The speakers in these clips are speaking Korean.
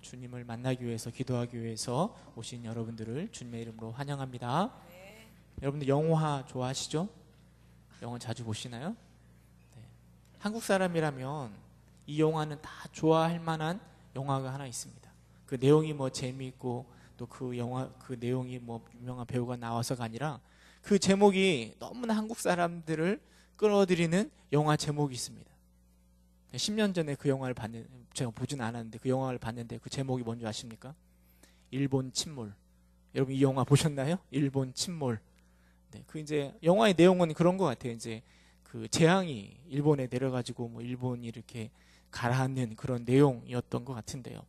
주님을 만나기 위해서 기도하기 위해서 오신 여러분들을 주님의 이름으로 환영합니다. 여러분들 영화 좋아하시죠? 영화 자주 보시나요? 네. 한국 사람이라면 이 영화는 다 좋아할 만한 영화가 하나 있습니다. 그 내용이 뭐 재미있고 또 그 영화 그 내용이 뭐 유명한 배우가 나와서가 아니라 그 제목이 너무나 한국 사람들을 끌어들이는 영화 제목이 있습니다. 10년 전에 그 영화를 제가 보진 않았는데 그 영화를 봤는데 그 제목이 뭔지 아십니까? 일본 침몰. 여러분 이 영화 보셨나요? 일본 침몰. 네, 그 이제 영화의 내용은 그런 것 같아요. 이제 그 재앙이 일본에 내려가지고 뭐 일본이 이렇게 가라앉는 그런 내용이었던 것 같은데요.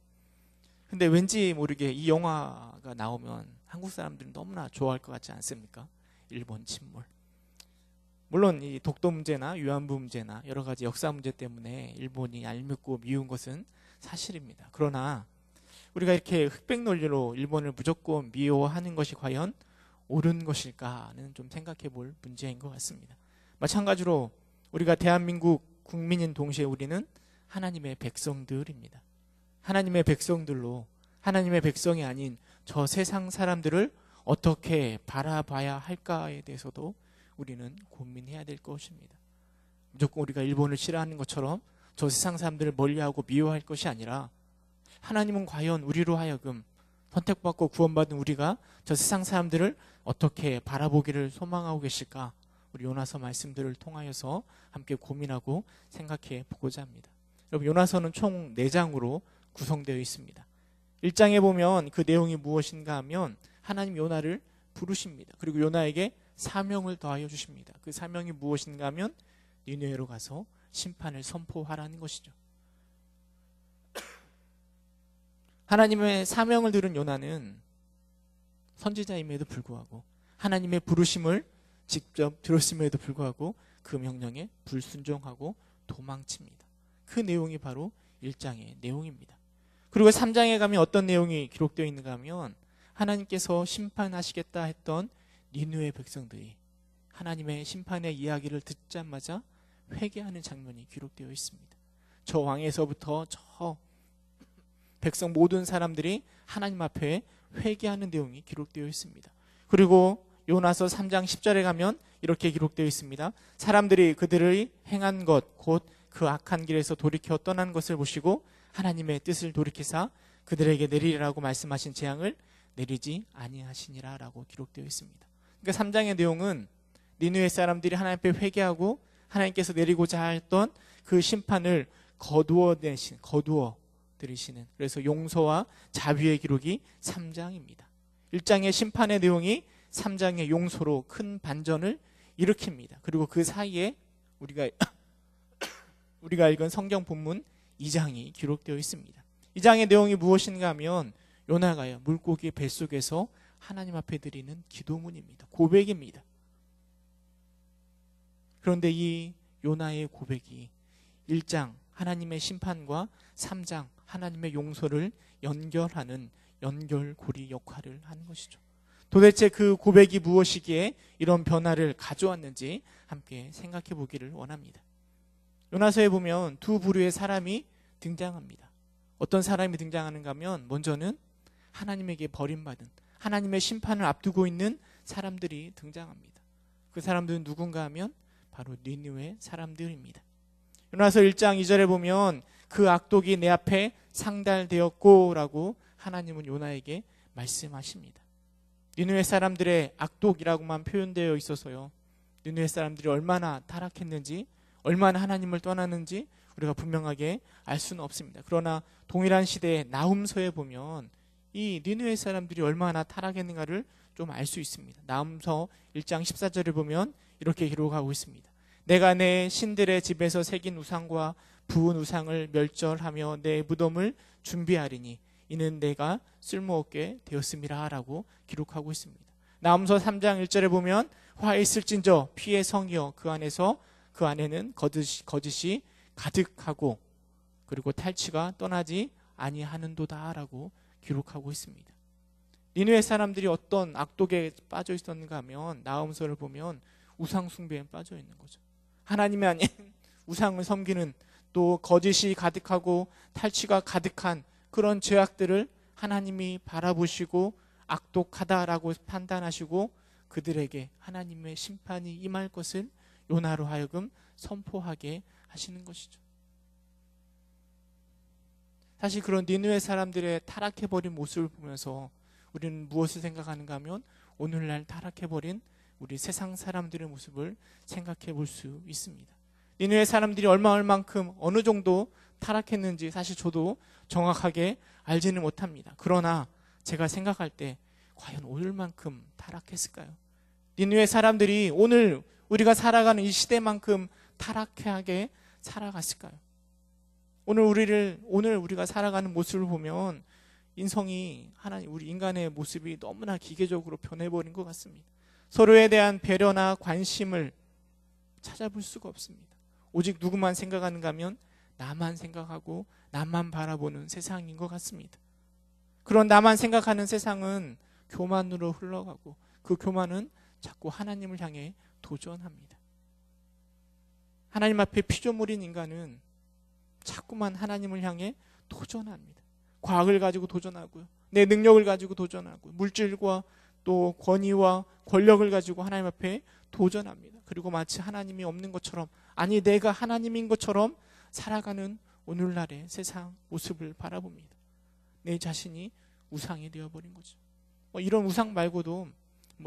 근데 왠지 모르게 이 영화가 나오면 한국 사람들은 너무나 좋아할 것 같지 않습니까? 일본 침몰. 물론 이 독도 문제나 위안부 문제나 여러 가지 역사 문제 때문에 일본이 얄밉고 미운 것은 사실입니다. 그러나 우리가 이렇게 흑백 논리로 일본을 무조건 미워하는 것이 과연 옳은 것일까는 좀 생각해 볼 문제인 것 같습니다. 마찬가지로 우리가 대한민국 국민인 동시에 우리는 하나님의 백성들입니다. 하나님의 백성들로 하나님의 백성이 아닌 저 세상 사람들을 어떻게 바라봐야 할까에 대해서도 우리는 고민해야 될 것입니다. 무조건 우리가 일본을 싫어하는 것처럼 저 세상 사람들을 멀리하고 미워할 것이 아니라 하나님은 과연 우리로 하여금 선택받고 구원받은 우리가 저 세상 사람들을 어떻게 바라보기를 소망하고 계실까? 우리 요나서 말씀들을 통하여서 함께 고민하고 생각해 보고자 합니다. 여러분 요나서는 총 4장으로 구성되어 있습니다. 1장에 보면 그 내용이 무엇인가 하면 하나님 요나를 부르십니다. 그리고 요나에게 사명을 더하여 주십니다. 그 사명이 무엇인가 하면 니느웨로 가서 심판을 선포하라는 것이죠. 하나님의 사명을 들은 요나는 선지자임에도 불구하고 하나님의 부르심을 직접 들었음에도 불구하고 그 명령에 불순종하고 도망칩니다. 그 내용이 바로 1장의 내용입니다. 그리고 3장에 가면 어떤 내용이 기록되어 있는가 하면 하나님께서 심판하시겠다 했던 니느웨 백성들이 하나님의 심판의 이야기를 듣자마자 회개하는 장면이 기록되어 있습니다. 저 왕에서부터 저 백성 모든 사람들이 하나님 앞에 회개하는 내용이 기록되어 있습니다. 그리고 요나서 3장 10절에 가면 이렇게 기록되어 있습니다. 사람들이 그들의 행한 것 곧 그 악한 길에서 돌이켜 떠난 것을 보시고 하나님의 뜻을 돌이키사 그들에게 내리라고 말씀하신 재앙을 내리지 아니하시니라 라고 기록되어 있습니다. 그러니까 3장의 내용은 니느웨 사람들이 하나님 앞에 회개하고 하나님께서 내리고자 했던 그 심판을 거두어 드리시는 그래서 용서와 자비의 기록이 3장입니다. 1장의 심판의 내용이 3장의 용서로 큰 반전을 일으킵니다. 그리고 그 사이에 우리가 읽은 성경 본문 2장이 기록되어 있습니다. 2장의 내용이 무엇인가 하면 요나가요 물고기 뱃속에서 하나님 앞에 드리는 기도문입니다. 고백입니다. 그런데 이 요나의 고백이 1장 하나님의 심판과 3장 하나님의 용서를 연결하는 연결고리 역할을 하는 것이죠. 도대체 그 고백이 무엇이기에 이런 변화를 가져왔는지 함께 생각해 보기를 원합니다. 요나서에 보면 두 부류의 사람이 등장합니다. 어떤 사람이 등장하는가 하면 먼저는 하나님에게 버림받은 하나님의 심판을 앞두고 있는 사람들이 등장합니다. 그 사람들은 누군가 하면 바로 니느웨 사람들입니다. 요나서 1장 2절에 보면 그 악독이 내 앞에 상달되었고 라고 하나님은 요나에게 말씀하십니다. 니느웨 사람들의 악독이라고만 표현되어 있어서요. 니느웨 사람들이 얼마나 타락했는지 얼마나 하나님을 떠나는지 우리가 분명하게 알 수는 없습니다. 그러나 동일한 시대의 나훔서에 보면 이 니느웨 사람들이 얼마나 타락했는가를 좀 알 수 있습니다. 나훔서 1장 14절을 보면 이렇게 기록하고 있습니다. 내가 내 신들의 집에서 새긴 우상과 부은 우상을 멸절하며 내 무덤을 준비하리니 이는 내가 쓸모없게 되었음이라 라고 기록하고 있습니다. 나훔서 3장 1절에 보면 화 있을진저 피의 성이여 그 안에는 거짓이 가득하고 그리고 탈취가 떠나지 아니하는도다 라고 기록하고 있습니다. 니느웨 사람들이 어떤 악독에 빠져 있었는가 하면 나훔서를 보면 우상 숭배에 빠져 있는 거죠. 하나님이 아닌 우상을 섬기는 또 거짓이 가득하고 탈취가 가득한 그런 죄악들을 하나님이 바라보시고 악독하다라고 판단하시고 그들에게 하나님의 심판이 임할 것을 요나로 하여금 선포하게 하시는 것이죠. 사실 그런 니느웨 사람들의 타락해버린 모습을 보면서 우리는 무엇을 생각하는가 하면 오늘날 타락해버린 우리 세상 사람들의 모습을 생각해 볼 수 있습니다. 니느웨 사람들이 얼마만큼 어느 정도 타락했는지 사실 저도 정확하게 알지는 못합니다. 그러나 제가 생각할 때 과연 오늘만큼 타락했을까요? 니느웨 사람들이 오늘 우리가 살아가는 이 시대만큼 타락하게 살아갔을까요? 오늘 우리가 살아가는 모습을 보면 인성이 우리 인간의 모습이 너무나 기계적으로 변해버린 것 같습니다. 서로에 대한 배려나 관심을 찾아볼 수가 없습니다. 오직 누구만 생각하는가 하면 나만 생각하고 나만 바라보는 세상인 것 같습니다. 그런 나만 생각하는 세상은 교만으로 흘러가고 그 교만은 자꾸 하나님을 향해 도전합니다. 하나님 앞에 피조물인 인간은 자꾸만 하나님을 향해 도전합니다. 과학을 가지고 도전하고요. 내 능력을 가지고 도전하고 물질과 또 권위와 권력을 가지고 하나님 앞에 도전합니다. 그리고 마치 하나님이 없는 것처럼 아니 내가 하나님인 것처럼 살아가는 오늘날의 세상 모습을 바라봅니다. 내 자신이 우상이 되어버린 거죠. 이런 우상 말고도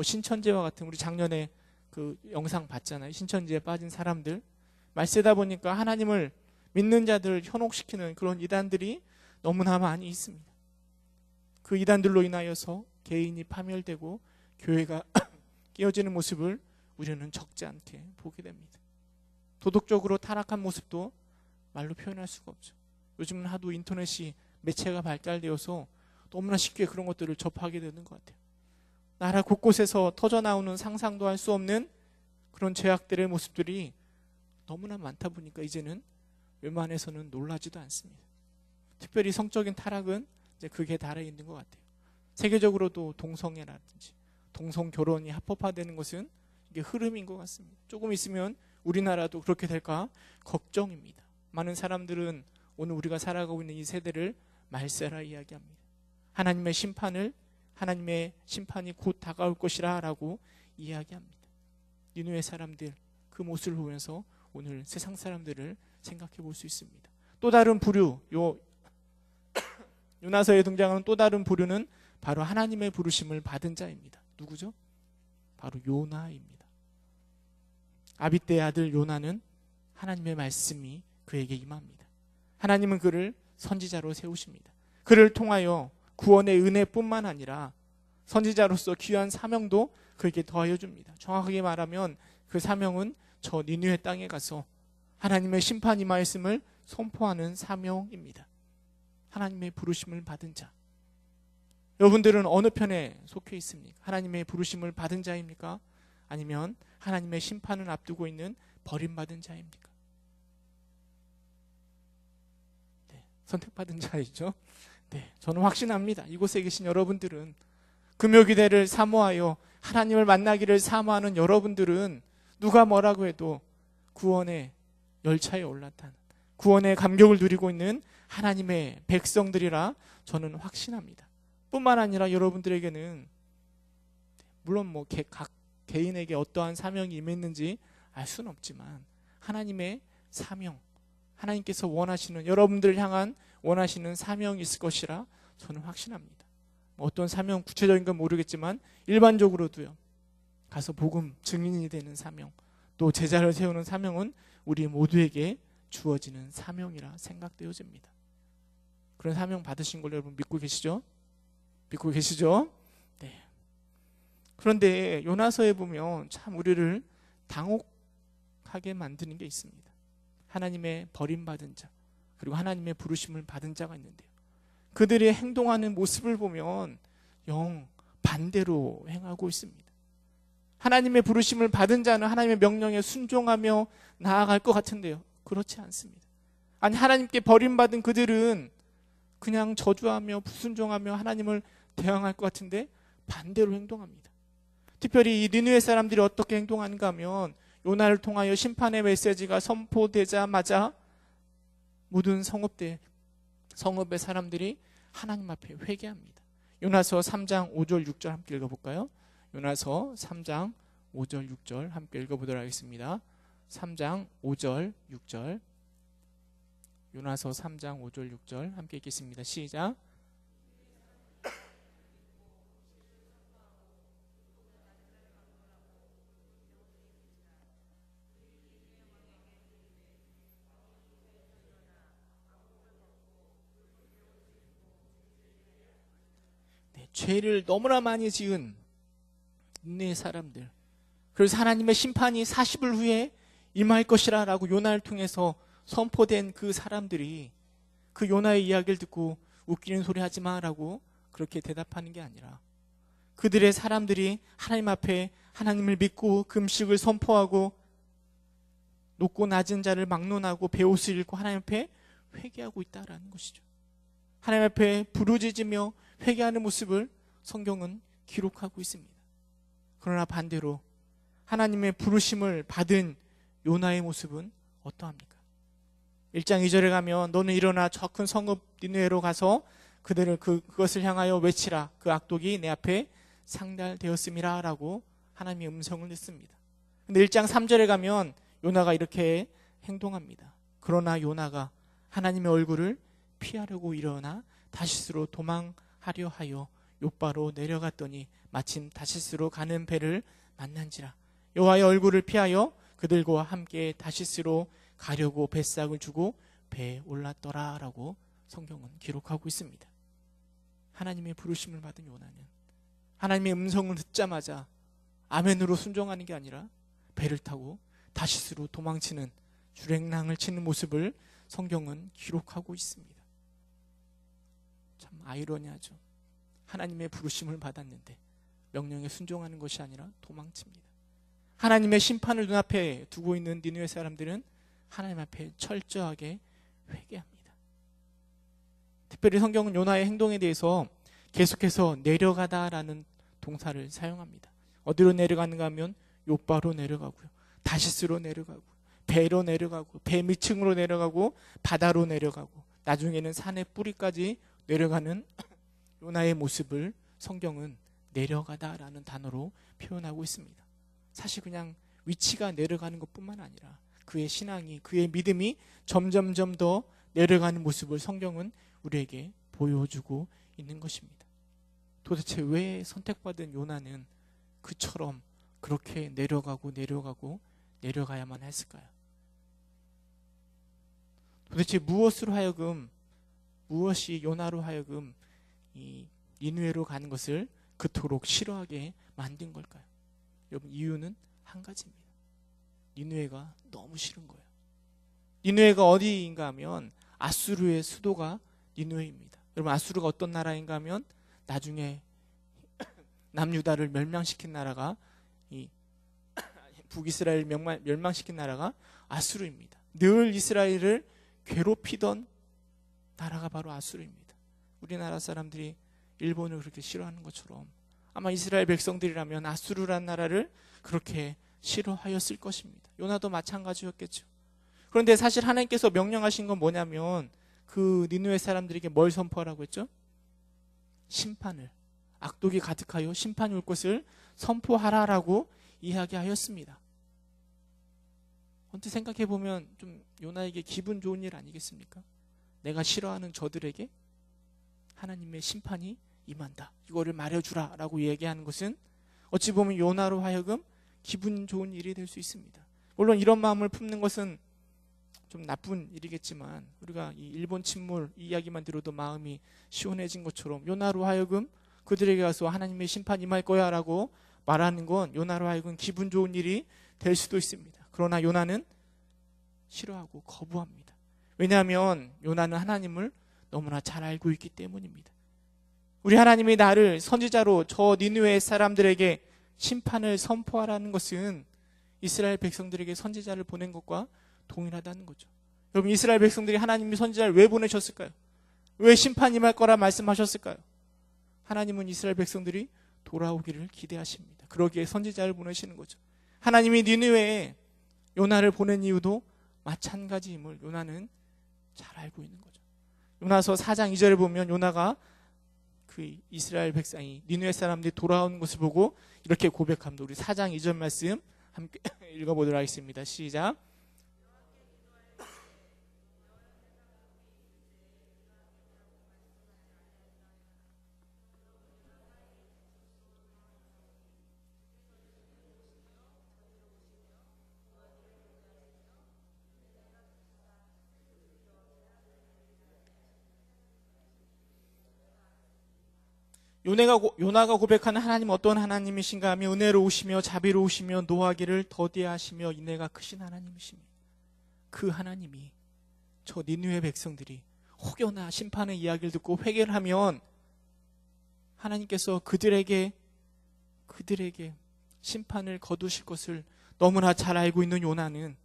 신천지와 같은 우리 작년에 그 영상 봤잖아요. 신천지에 빠진 사람들 말 쓰다 보니까 하나님을 믿는 자들을 현혹시키는 그런 이단들이 너무나 많이 있습니다. 그 이단들로 인하여서 개인이 파멸되고 교회가 깨어지는 모습을 우리는 적지 않게 보게 됩니다. 도덕적으로 타락한 모습도 말로 표현할 수가 없죠. 요즘은 하도 인터넷이 매체가 발달되어서 너무나 쉽게 그런 것들을 접하게 되는 것 같아요. 나라 곳곳에서 터져나오는 상상도 할 수 없는 그런 죄악들의 모습들이 너무나 많다 보니까 이제는 웬만해서는 놀라지도 않습니다. 특별히 성적인 타락은 이제 극에 달해 있는 것 같아요. 세계적으로도 동성애라든지 동성 결혼이 합법화되는 것은 이게 흐름인 것 같습니다. 조금 있으면 우리나라도 그렇게 될까 걱정입니다. 많은 사람들은 오늘 우리가 살아가고 있는 이 세대를 말세라 이야기합니다. 하나님의 심판이 곧 다가올 것이라 라고 이야기합니다. 니느웨 사람들 그 모습을 보면서 오늘 세상 사람들을 생각해 볼 수 있습니다. 또 다른 부류, 요나서에 등장하는 또 다른 부류는 바로 하나님의 부르심을 받은 자입니다. 누구죠? 바로 요나입니다. 아비떼의 아들 요나는 하나님의 말씀이 그에게 임합니다. 하나님은 그를 선지자로 세우십니다. 그를 통하여 구원의 은혜뿐만 아니라 선지자로서 귀한 사명도 그에게 더하여 줍니다. 정확하게 말하면 그 사명은 저 니느웨 땅에 가서 하나님의 심판 임하였음을 선포하는 사명입니다. 하나님의 부르심을 받은 자. 여러분들은 어느 편에 속해 있습니까? 하나님의 부르심을 받은 자입니까? 아니면 하나님의 심판을 앞두고 있는 버림받은 자입니까? 네, 선택받은 자이죠. 네, 저는 확신합니다. 이곳에 계신 여러분들은 금요기대를 사모하여 하나님을 만나기를 사모하는 여러분들은 누가 뭐라고 해도 구원의 열차에 올라탄 구원의 감격을 누리고 있는 하나님의 백성들이라 저는 확신합니다. 뿐만 아니라 여러분들에게는 물론 각 개인에게 어떠한 사명이 임했는지 알 수는 없지만 하나님의 사명, 하나님께서 원하시는 여러분들을 향한 원하시는 사명이 있을 것이라 저는 확신합니다. 어떤 사명 구체적인 건 모르겠지만 일반적으로도요. 가서 복음 증인이 되는 사명, 또 제자를 세우는 사명은 우리 모두에게 주어지는 사명이라 생각되어집니다. 그런 사명 받으신 걸 여러분 믿고 계시죠? 믿고 계시죠? 네. 그런데 요나서에 보면 참 우리를 당혹하게 만드는 게 있습니다. 하나님의 버림받은 자, 그리고 하나님의 부르심을 받은 자가 있는데요. 그들이 행동하는 모습을 보면 영 반대로 행하고 있습니다. 하나님의 부르심을 받은 자는 하나님의 명령에 순종하며 나아갈 것 같은데요. 그렇지 않습니다. 아니 하나님께 버림받은 그들은 그냥 저주하며 불순종하며 하나님을 대항할 것 같은데 반대로 행동합니다. 특별히 이 니느웨 사람들이 어떻게 행동하는가 하면 요나를 통하여 심판의 메시지가 선포되자마자 모든 성읍의 사람들이 하나님 앞에 회개합니다. 요나서 3장 5절 6절 함께 읽어볼까요? 요나서 3장 5절 6절 함께 읽어보도록 하겠습니다. 3장 5절 6절 요나서 3장 5절 6절 함께 읽겠습니다. 시작. 네, 죄를 너무나 많이 지은 네 사람들, 그래서 하나님의 심판이 40일 후에 임할 것이라 라고 요나를 통해서 선포된 그 사람들이 그 요나의 이야기를 듣고 웃기는 소리 하지 마라고 그렇게 대답하는 게 아니라, 그들의 사람들이 하나님 앞에 하나님을 믿고 금식을 선포하고 높고 낮은 자를 막론하고 베옷을 입고 하나님 앞에 회개하고 있다라는 것이죠. 하나님 앞에 부르짖으며 회개하는 모습을 성경은 기록하고 있습니다. 그러나 반대로 하나님의 부르심을 받은 요나의 모습은 어떠합니까? 1장 2절에 가면 너는 일어나 저 큰 성읍 니느웨로 가서 그들을 그것을 향하여 외치라. 그 악독이 내 앞에 상달되었음이라 라고 하나님의 음성을 냈습니다. 근데 1장 3절에 가면 요나가 이렇게 행동합니다. 그러나 요나가 하나님의 얼굴을 피하려고 일어나 다시스로 도망하려 하여 욥바로 내려갔더니 마침 다시스로 가는 배를 만난지라. 여호와의 얼굴을 피하여 그들과 함께 다시스로 가려고 뱃삭을 주고 배에 올랐더라 라고 성경은 기록하고 있습니다. 하나님의 부르심을 받은 요나는 하나님의 음성을 듣자마자 아멘으로 순종하는 게 아니라 배를 타고 다시스로 도망치는 주랭랑을 치는 모습을 성경은 기록하고 있습니다. 참 아이러니하죠. 하나님의 부르심을 받았는데 명령에 순종하는 것이 아니라 도망칩니다. 하나님의 심판을 눈앞에 두고 있는 니느웨 사람들은 하나님 앞에 철저하게 회개합니다. 특별히 성경은 요나의 행동에 대해서 계속해서 내려가다라는 동사를 사용합니다. 어디로 내려가는가 하면 욥바로 내려가고요, 다시스로 내려가고, 배로 내려가고, 배 밑층으로 내려가고, 바다로 내려가고, 나중에는 산의 뿌리까지 내려가는 요나의 모습을 성경은 내려가다라는 단어로 표현하고 있습니다. 사실 그냥 위치가 내려가는 것뿐만 아니라 그의 신앙이, 그의 믿음이 점점점 더 내려가는 모습을 성경은 우리에게 보여주고 있는 것입니다. 도대체 왜 선택받은 요나는 그처럼 그렇게 내려가야만 했을까요? 도대체 무엇이 요나로 하여금 이 니느웨로 가는 것을 그토록 싫어하게 만든 걸까요? 여러분, 이유는 한 가지입니다. 니느웨가 너무 싫은 거예요. 니느웨가 어디인가 하면 아수르의 수도가 니느웨입니다. 여러분, 아수르가 어떤 나라인가 하면 나중에 남유다를 멸망시킨 나라가, 이 북이스라엘 멸망시킨 나라가 아수르입니다. 늘 이스라엘을 괴롭히던 나라가 바로 아수르입니다. 우리나라 사람들이 일본을 그렇게 싫어하는 것처럼 아마 이스라엘 백성들이라면 아수르라는 나라를 그렇게 싫어하였을 것입니다. 요나도 마찬가지였겠죠. 그런데 사실 하나님께서 명령하신 건 뭐냐면 그 니느웨 사람들에게 뭘 선포하라고 했죠? 심판을, 악독이 가득하여 심판이 올 것을 선포하라라고 이야기하였습니다. 언뜻 생각해보면 좀 요나에게 기분 좋은 일 아니겠습니까? 내가 싫어하는 저들에게 하나님의 심판이 임한다, 이거를 말해주라 라고 얘기하는 것은 어찌 보면 요나로 하여금 기분 좋은 일이 될 수 있습니다. 물론 이런 마음을 품는 것은 좀 나쁜 일이겠지만 우리가 이 일본 침몰 이 이야기만 들어도 마음이 시원해진 것처럼 요나로 하여금 그들에게 가서 하나님의 심판 임할 거야 라고 말하는 건 요나로 하여금 기분 좋은 일이 될 수도 있습니다. 그러나 요나는 싫어하고 거부합니다. 왜냐하면 요나는 하나님을 너무나 잘 알고 있기 때문입니다. 우리 하나님이 나를 선지자로 저 니느웨 사람들에게 심판을 선포하라는 것은 이스라엘 백성들에게 선지자를 보낸 것과 동일하다는 거죠. 여러분, 이스라엘 백성들이 하나님이 선지자를 왜 보내셨을까요? 왜 심판 임할 거라 말씀하셨을까요? 하나님은 이스라엘 백성들이 돌아오기를 기대하십니다. 그러기에 선지자를 보내시는 거죠. 하나님이 니느웨에 요나를 보낸 이유도 마찬가지임을 요나는 잘 알고 있는 거죠. 요나서 4장 2절에 보면 요나가 그 이스라엘 백성이 니느웨 사람들이 돌아오는 것을 보고 이렇게 고백합니다. 우리 4장 2절 말씀 함께 읽어보도록 하겠습니다. 시작. 요나가 고백하는 하나님 어떤 하나님이신가 하면 은혜로우시며 자비로우시며 노하기를 더디하시며 인애가 크신 하나님이십니다. 그 하나님이 저 니느웨 백성들이 혹여나 심판의 이야기를 듣고 회개를 하면 하나님께서 그들에게 심판을 거두실 것을 너무나 잘 알고 있는 요나는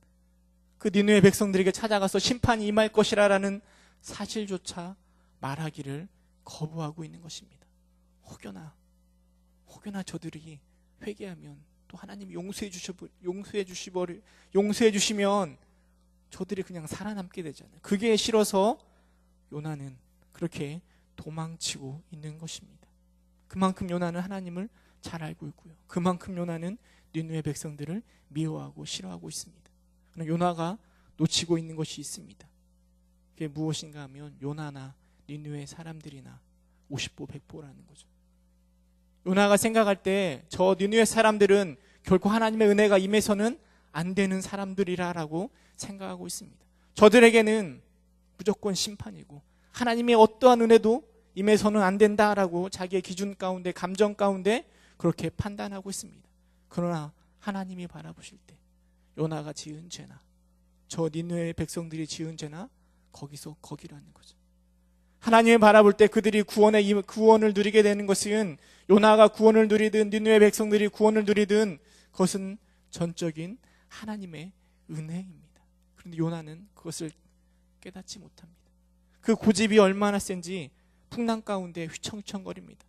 그 니느웨 백성들에게 찾아가서 심판이 임할 것이라는 사실조차 말하기를 거부하고 있는 것입니다. 혹여나 저들이 회개하면 또 하나님이 용서해 주시면 저들이 그냥 살아남게 되잖아요. 그게 싫어서 요나는 그렇게 도망치고 있는 것입니다. 그만큼 요나는 하나님을 잘 알고 있고요. 그만큼 요나는 니느웨 백성들을 미워하고 싫어하고 있습니다. 그러나 요나가 놓치고 있는 것이 있습니다. 그게 무엇인가 하면 요나나 니느웨 사람들이나 50보 100보라는 거죠. 요나가 생각할 때 저 니느웨 사람들은 결코 하나님의 은혜가 임해서는 안 되는 사람들이라고 생각하고 있습니다. 저들에게는 무조건 심판이고 하나님의 어떠한 은혜도 임해서는 안 된다라고 자기의 기준 가운데 감정 가운데 그렇게 판단하고 있습니다. 그러나 하나님이 바라보실 때 요나가 지은 죄나 저 니느웨 백성들이 지은 죄나 거기라는 거죠. 하나님을 바라볼 때 그들이 구원을 누리게 되는 것은 요나가 구원을 누리든 니느웨 백성들이 구원을 누리든 그것은 전적인 하나님의 은혜입니다. 그런데 요나는 그것을 깨닫지 못합니다. 그 고집이 얼마나 센지 풍랑 가운데 휘청휘청거립니다.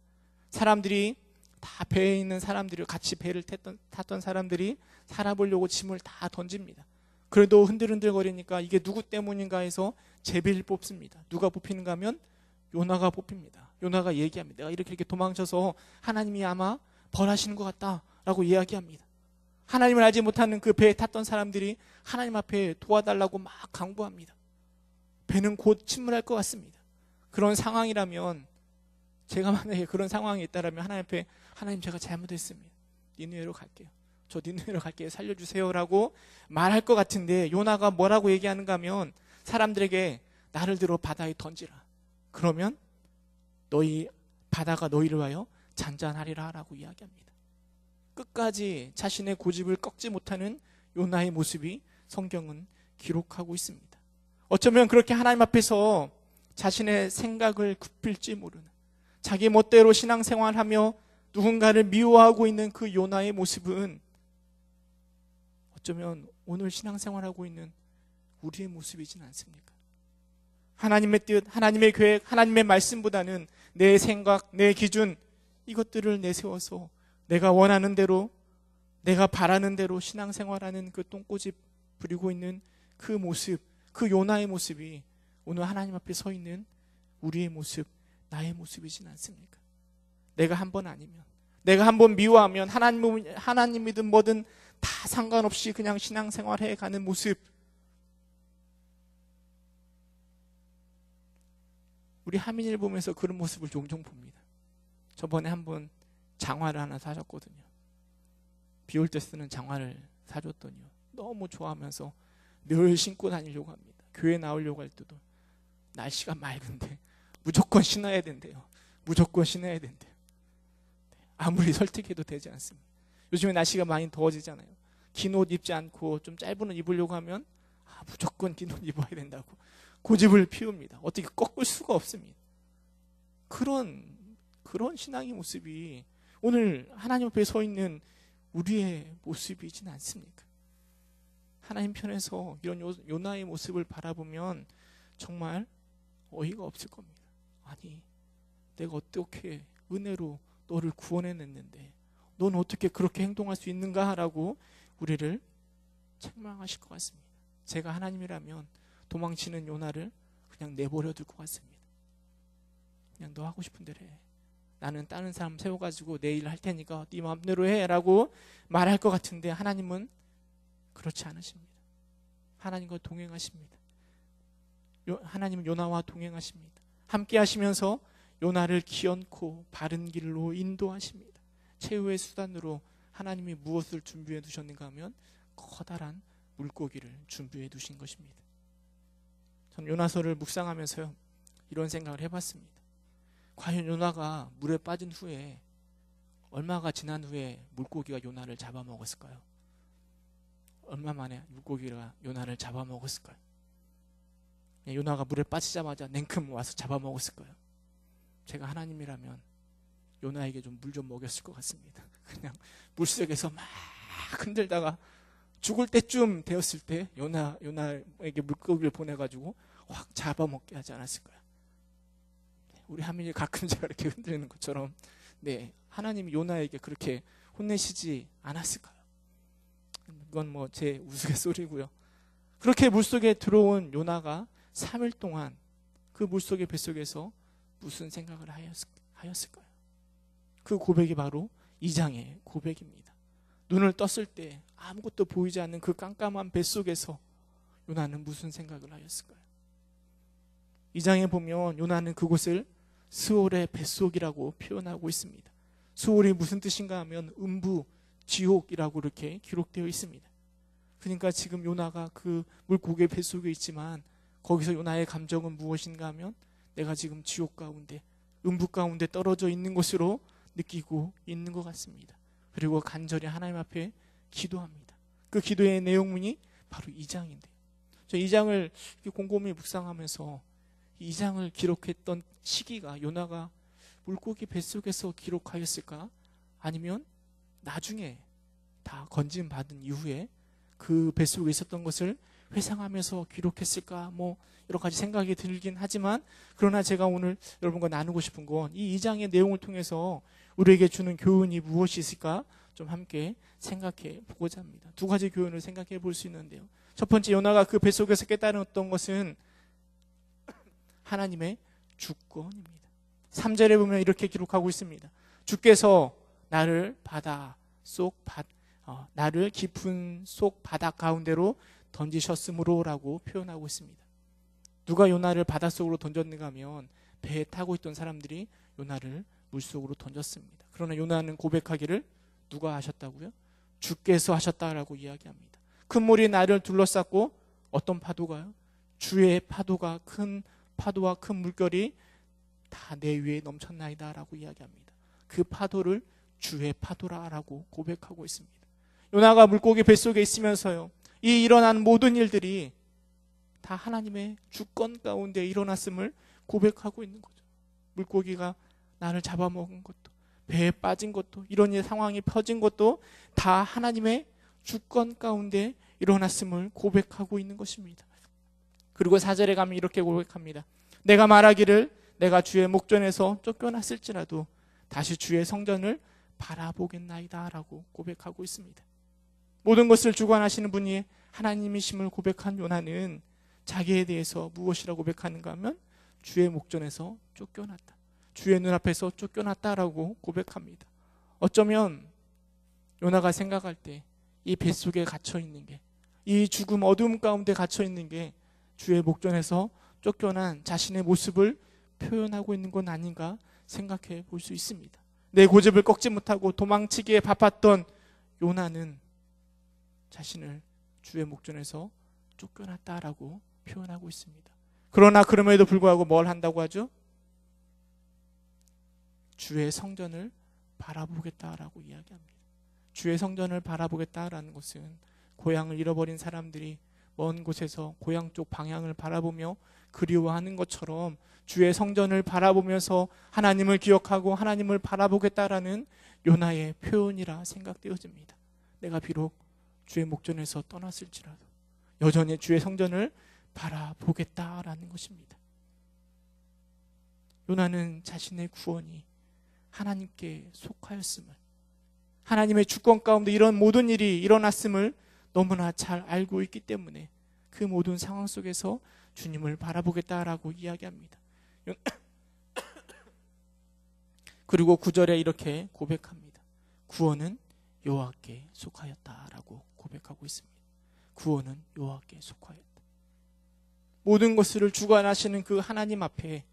사람들이 다 배에 있는 사람들이 같이 배를 탔던 사람들이 살아보려고 짐을 다 던집니다. 그래도 흔들흔들거리니까 이게 누구 때문인가 해서 제비를 뽑습니다. 누가 뽑히는가 하면 요나가 뽑힙니다. 요나가 얘기합니다. 내가 이렇게 도망쳐서 하나님이 아마 벌하시는 것 같다라고 이야기합니다. 하나님을 알지 못하는 그 배에 탔던 사람들이 하나님 앞에 도와달라고 막 강구합니다. 배는 곧 침몰할 것 같습니다. 그런 상황이라면 제가 만약에 그런 상황이 있다면 하나님 앞에 하나님 제가 잘못했습니다. 니느웨로 갈게요. 저 니느웨로 갈게요. 살려주세요라고 말할 것 같은데 요나가 뭐라고 얘기하는가 하면 사람들에게 나를 들어 바다에 던지라. 그러면 바다가 너희를 위하여 잔잔하리라 라고 이야기합니다. 끝까지 자신의 고집을 꺾지 못하는 요나의 모습이 성경은 기록하고 있습니다. 어쩌면 그렇게 하나님 앞에서 자신의 생각을 굽힐지 모르는 자기 멋대로 신앙생활하며 누군가를 미워하고 있는 그 요나의 모습은 어쩌면 오늘 신앙생활하고 있는 우리의 모습이진 않습니까? 하나님의 뜻, 하나님의 계획, 하나님의 말씀보다는 내 생각, 내 기준 이것들을 내세워서 내가 원하는 대로 내가 바라는 대로 신앙생활하는 그 똥꼬집 부리고 있는 그 모습, 그 요나의 모습이 오늘 하나님 앞에 서 있는 우리의 모습, 나의 모습이진 않습니까? 내가 한 번 아니면, 내가 한 번 미워하면 하나님이든 뭐든 다 상관없이 그냥 신앙생활해 가는 모습. 우리 하민이를 보면서 그런 모습을 종종 봅니다. 저번에 한번 장화를 하나 사줬거든요. 비 올 때 쓰는 장화를 사줬더니요. 너무 좋아하면서 늘 신고 다니려고 합니다. 교회 나오려고 할 때도 날씨가 맑은데 무조건 신어야 된대요. 무조건 신어야 된대요. 아무리 설득해도 되지 않습니다. 요즘에 날씨가 많이 더워지잖아요. 긴 옷 입지 않고 좀 짧은 옷 입으려고 하면 무조건 긴 옷 입어야 된다고 고집을 피웁니다. 어떻게 꺾을 수가 없습니다. 그런 신앙의 모습이 오늘 하나님 앞에 서 있는 우리의 모습이진 않습니까? 하나님 편에서 이런 요나의 모습을 바라보면 정말 어이가 없을 겁니다. 아니, 내가 어떻게 은혜로 너를 구원해냈는데 넌 어떻게 그렇게 행동할 수 있는가? 라고 우리를 책망하실 것 같습니다. 제가 하나님이라면 도망치는 요나를 그냥 내버려 둘 것 같습니다. 그냥 너 하고 싶은 대로 해. 나는 다른 사람 세워가지고 내 일 할 테니까 네 마음대로 해 라고 말할 것 같은데 하나님은 그렇지 않으십니다. 하나님과 동행하십니다. 하나님은 요나와 동행하십니다. 함께 하시면서 요나를 기어코 바른 길로 인도하십니다. 최후의 수단으로 하나님이 무엇을 준비해 두셨는가 하면 커다란 물고기를 준비해 두신 것입니다. 저는 요나서를 묵상하면서요, 이런 생각을 해봤습니다. 과연 요나가 물에 빠진 후에 얼마가 지난 후에 물고기가 요나를 잡아먹었을까요? 얼마 만에 물고기가 요나를 잡아먹었을까요? 요나가 물에 빠지자마자 냉큼 와서 잡아먹었을까요? 제가 하나님이라면 요나에게 좀 물 좀 먹였을 것 같습니다. 그냥 물속에서 막 흔들다가 죽을 때쯤 되었을 때 요나에게 물고기를 보내가지고 확 잡아먹게 하지 않았을까요? 우리 하민이 가끔 제가 이렇게 흔들리는 것처럼 하나님이 요나에게 그렇게 혼내시지 않았을까요? 이건 뭐 제 우스갯소리고요. 그렇게 물속에 들어온 요나가 3일 동안 그 물속의 뱃속에서 무슨 생각을 하였을까요? 그 고백이 바로 2장의 고백입니다. 눈을 떴을 때 아무것도 보이지 않는 그 깜깜한 뱃속에서 요나는 무슨 생각을 하였을까요? 2장에 보면 요나는 그곳을 스올의 뱃속이라고 표현하고 있습니다. 스올이 무슨 뜻인가 하면 음부, 지옥이라고 이렇게 기록되어 있습니다. 그러니까 지금 요나가 그 물고기의 뱃속에 있지만 거기서 요나의 감정은 무엇인가 하면 내가 지금 지옥 가운데, 음부 가운데 떨어져 있는 것으로 느끼고 있는 것 같습니다. 그리고 간절히 하나님 앞에 기도합니다. 그 기도의 내용문이 바로 2장인데요. 저 2장을 곰곰이 묵상하면서 2장을 기록했던 시기가 요나가 물고기 뱃속에서 기록하였을까? 아니면 나중에 다 건짐받은 이후에 그 뱃속에 있었던 것을 회상하면서 기록했을까? 뭐 여러 가지 생각이 들긴 하지만, 그러나 제가 오늘 여러분과 나누고 싶은 건 이 2장의 내용을 통해서 우리에게 주는 교훈이 무엇이 있을까? 좀 함께 생각해 보고자 합니다. 두 가지 교훈을 생각해 볼 수 있는데요. 첫 번째, 요나가 그 뱃속에서 깨달았던 것은 하나님의 주권입니다. 3절에 보면 이렇게 기록하고 있습니다. 주께서 나를 나를 깊은 속 바다 가운데로 던지셨으므로라고 표현하고 있습니다. 누가 요나를 바닷속으로 던졌는가 하면 배에 타고 있던 사람들이 요나를 물속으로 던졌습니다. 그러나 요나는 고백하기를 누가 하셨다고요? 주께서 하셨다라고 이야기합니다. 큰 물이 나를 둘러쌌고 어떤 파도가요? 주의 파도가, 큰 파도와 큰 물결이 다 내 위에 넘쳤나이다 라고 이야기합니다. 그 파도를 주의 파도라라고 고백하고 있습니다. 요나가 물고기 뱃속에 있으면서요, 이 일어난 모든 일들이 다 하나님의 주권 가운데 일어났음을 고백하고 있는 거죠. 물고기가 나를 잡아먹은 것도, 배에 빠진 것도, 이런 상황이 퍼진 것도 다 하나님의 주권 가운데 일어났음을 고백하고 있는 것입니다. 그리고 4절에 가면 이렇게 고백합니다. 내가 말하기를 내가 주의 목전에서 쫓겨났을지라도 다시 주의 성전을 바라보겠나이다 라고 고백하고 있습니다. 모든 것을 주관하시는 분이 하나님이심을 고백한 요나는 자기에 대해서 무엇이라고 고백하는가 하면 주의 목전에서 쫓겨났다, 주의 눈앞에서 쫓겨났다라고 고백합니다. 어쩌면 요나가 생각할 때 이 뱃속에 갇혀있는 게, 이 죽음 어두움 가운데 갇혀있는 게 주의 목전에서 쫓겨난 자신의 모습을 표현하고 있는 건 아닌가 생각해 볼 수 있습니다. 내 고집을 꺾지 못하고 도망치기에 바빴던 요나는 자신을 주의 목전에서 쫓겨났다라고 표현하고 있습니다. 그러나 그럼에도 불구하고 뭘 한다고 하죠? 주의 성전을 바라보겠다라고 이야기합니다. 주의 성전을 바라보겠다라는 것은 고향을 잃어버린 사람들이 먼 곳에서 고향 쪽 방향을 바라보며 그리워하는 것처럼 주의 성전을 바라보면서 하나님을 기억하고 하나님을 바라보겠다라는 요나의 표현이라 생각되어집니다. 내가 비록 주의 목전에서 떠났을지라도 여전히 주의 성전을 바라보겠다라는 것입니다. 요나는 자신의 구원이 하나님께 속하였음을, 하나님의 주권 가운데 이런 모든 일이 일어났음을 너무나 잘 알고 있기 때문에 그 모든 상황 속에서 주님을 바라보겠다라고 이야기합니다. 그리고 9절에 이렇게 고백합니다. 구원은 여호와께 속하였다라고 고백하고 있습니다. 구원은 여호와께 속하였다. 모든 것을 주관하시는 그 하나님 앞에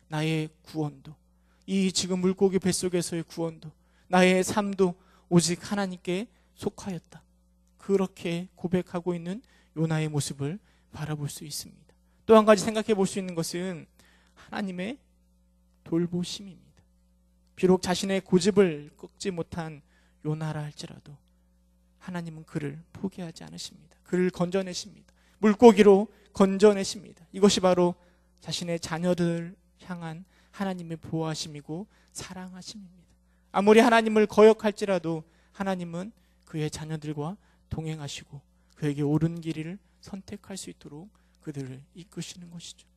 나의 구원도, 이 지금 물고기 뱃속에서의 구원도, 나의 삶도 오직 하나님께 속하였다. 그렇게 고백하고 있는 요나의 모습을 바라볼 수 있습니다. 또 한 가지 생각해 볼 수 있는 것은 하나님의 돌보심입니다. 비록 자신의 고집을 꺾지 못한 요나라 할지라도 하나님은 그를 포기하지 않으십니다. 그를 건져내십니다. 물고기로 건져내십니다. 이것이 바로 자신의 자녀들을 향한 하나님의 보호하심이고 사랑하심입니다. 아무리 하나님을 거역할지라도 하나님은 그의 자녀들과 동행하시고 그에게 옳은 길을 선택할 수 있도록 그들을 이끄시는 것이죠.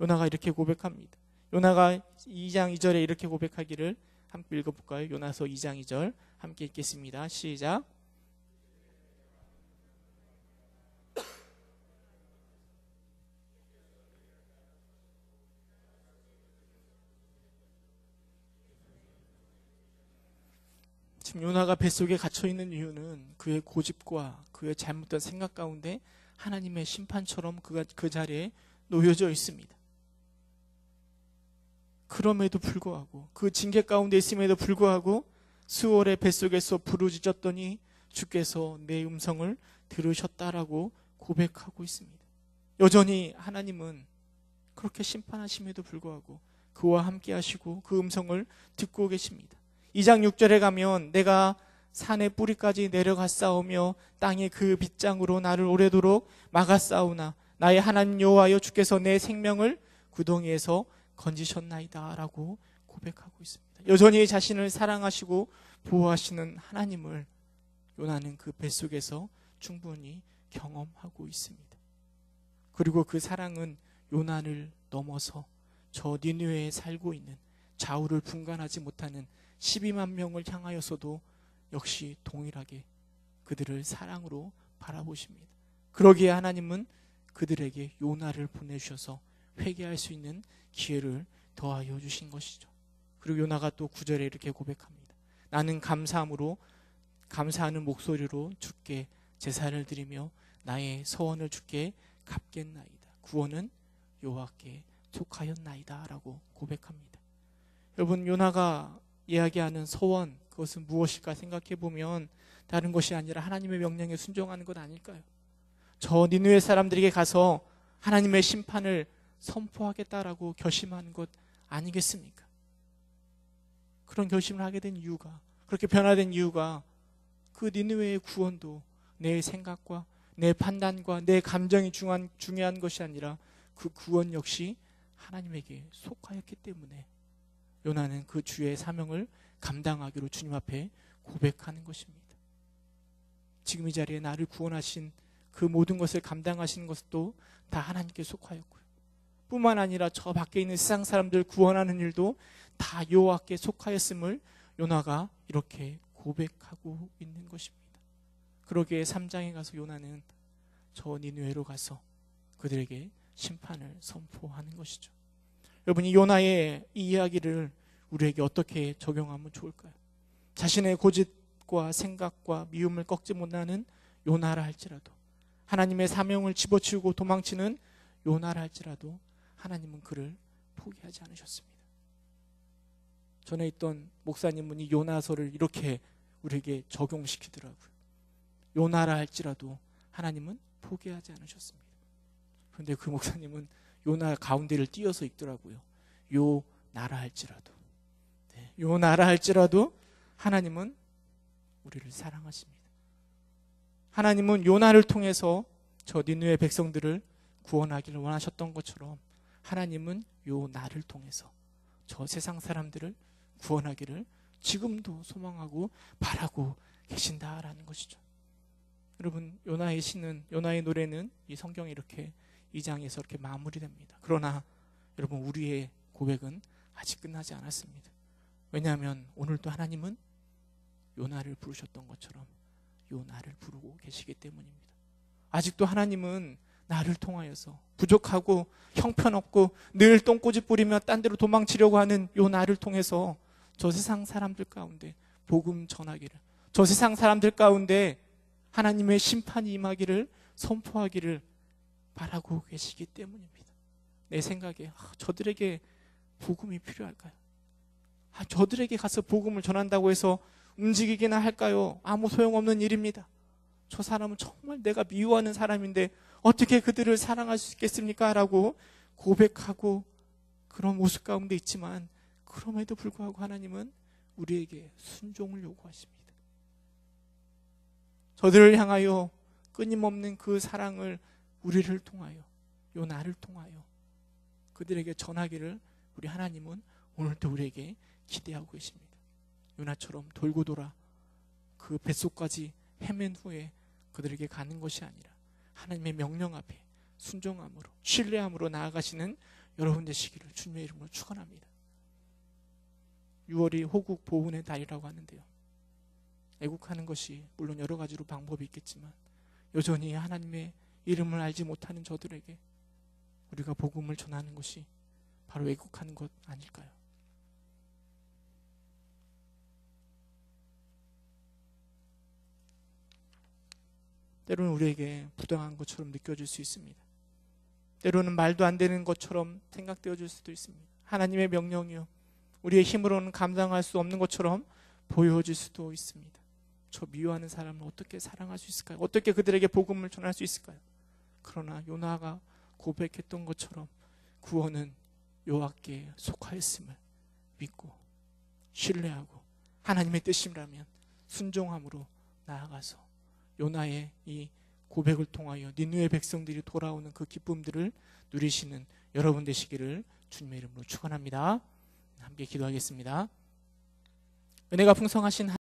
요나가 이렇게 고백합니다. 요나가 2장 2절에 이렇게 고백하기를 함께 읽어볼까요? 요나서 2장 2절 함께 읽겠습니다. 시작. 지금 요나가 뱃속에 갇혀있는 이유는 그의 고집과 그의 잘못된 생각 가운데 하나님의 심판처럼 그가 그 자리에 놓여져 있습니다. 그럼에도 불구하고, 그 징계 가운데 있음에도 불구하고 수월의 뱃속에서 부르짖었더니 주께서 내 음성을 들으셨다라고 고백하고 있습니다. 여전히 하나님은 그렇게 심판하심에도 불구하고 그와 함께 하시고 그 음성을 듣고 계십니다. 2장 6절에 가면 내가 산의 뿌리까지 내려갔사오며 땅의 그 빗장으로 나를 오래도록 막았사오나 나의 하나님 여호와여 주께서 내 생명을 구덩이에서 건지셨나이다 라고 고백하고 있습니다. 여전히 자신을 사랑하시고 보호하시는 하나님을 요나는 그 뱃속에서 충분히 경험하고 있습니다. 그리고 그 사랑은 요나를 넘어서 저 니느웨에 살고 있는 좌우를 분간하지 못하는 12만 명을 향하여서도 역시 동일하게 그들을 사랑으로 바라보십니다. 그러기에 하나님은 그들에게 요나를 보내주셔서 회개할 수 있는 기회를 더하여 주신 것이죠. 그리고 요나가 또 9절에 이렇게 고백합니다. 나는 감사하는 목소리로 주께 제사를 드리며 나의 서원을 주께 갚겠나이다. 구원은 여호와께 속하였나이다 라고 고백합니다. 여러분, 요나가 이야기하는 서원, 그것은 무엇일까 생각해 보면 다른 것이 아니라 하나님의 명령에 순종하는 것 아닐까요? 저 니느웨 사람들에게 가서 하나님의 심판을 선포하겠다라고 결심한 것 아니겠습니까? 그런 결심을 하게 된 이유가, 그렇게 변화된 이유가 그 니느웨의 구원도 내 생각과 내 판단과 내 감정이 중요한 것이 아니라 그 구원 역시 하나님에게 속하였기 때문에 요나는 그 주의 사명을 감당하기로 주님 앞에 고백하는 것입니다. 지금 이 자리에 나를 구원하신 그 모든 것을 감당하시는 것도 다 하나님께 속하였고요. 뿐만 아니라 저 밖에 있는 세상 사람들 구원하는 일도 다 여호와께 속하였음을 요나가 이렇게 고백하고 있는 것입니다. 그러기에 3장에 가서 요나는 저 니느웨로 가서 그들에게 심판을 선포하는 것이죠. 여러분, 이 요나의 이 이야기를 우리에게 어떻게 적용하면 좋을까요? 자신의 고집과 생각과 미움을 꺾지 못하는 요나라 할지라도, 하나님의 사명을 집어치우고 도망치는 요나라 할지라도 하나님은 그를 포기하지 않으셨습니다. 전에 있던 목사님은 이 요나서를 이렇게 우리에게 적용시키더라고요. 요나라 할지라도 하나님은 포기하지 않으셨습니다. 그런데 그 목사님은 요나 가운데를 띄어서 읽더라고요. 요 나라 할지라도, 요 나라 할지라도 하나님은 우리를 사랑하십니다. 하나님은 요나를 통해서 저 니느웨 백성들을 구원하기를 원하셨던 것처럼 하나님은 요 나를 통해서 저 세상 사람들을 구원하기를 지금도 소망하고 바라고 계신다라는 것이죠. 여러분, 요나의 시는, 요나의 노래는 이 성경에 이렇게 2장에서 이렇게 마무리됩니다. 그러나 여러분, 우리의 고백은 아직 끝나지 않았습니다. 왜냐하면 오늘도 하나님은 요나를 부르셨던 것처럼 요나를 부르고 계시기 때문입니다. 아직도 하나님은 나를 통하여서 부족하고 형편없고 늘 똥꼬집 부리며 딴 데로 도망치려고 하는 요 나를 통해서 저 세상 사람들 가운데 복음 전하기를, 저 세상 사람들 가운데 하나님의 심판이 임하기를 선포하기를 바라고 계시기 때문입니다. 내 생각에 저들에게 복음이 필요할까요? 저들에게 가서 복음을 전한다고 해서 움직이기나 할까요? 아무 소용없는 일입니다. 저 사람은 정말 내가 미워하는 사람인데 어떻게 그들을 사랑할 수 있겠습니까? 라고 고백하고 그런 모습 가운데 있지만, 그럼에도 불구하고 하나님은 우리에게 순종을 요구하십니다. 저들을 향하여 끊임없는 그 사랑을 우리를 통하여, 요 나를 통하여 그들에게 전하기를 우리 하나님은 오늘도 우리에게 기대하고 계십니다. 요나처럼 돌고 돌아 그 뱃속까지 헤맨 후에 그들에게 가는 것이 아니라 하나님의 명령 앞에 순종함으로, 신뢰함으로 나아가시는 여러분 되시기를 주님의 이름으로 축원합니다. 6월이 호국 보훈의 달이라고 하는데요, 애국하는 것이 물론 여러 가지로 방법이 있겠지만 여전히 하나님의 이름을 알지 못하는 저들에게 우리가 복음을 전하는 것이 바로 애국하는 것 아닐까요? 때로는 우리에게 부당한 것처럼 느껴질 수 있습니다. 때로는 말도 안 되는 것처럼 생각되어질 수도 있습니다. 하나님의 명령이요, 우리의 힘으로는 감당할 수 없는 것처럼 보여질 수도 있습니다. 저 미워하는 사람을 어떻게 사랑할 수 있을까요? 어떻게 그들에게 복음을 전할 수 있을까요? 그러나 요나가 고백했던 것처럼 구원은 여호와께 속하였음을 믿고 신뢰하고 하나님의 뜻이라면 순종함으로 나아가서 요나의 이 고백을 통하여 니느웨 백성들이 돌아오는 그 기쁨들을 누리시는 여러분 되시기를 주님의 이름으로 축원합니다. 함께 기도하겠습니다. 은혜가 풍성하신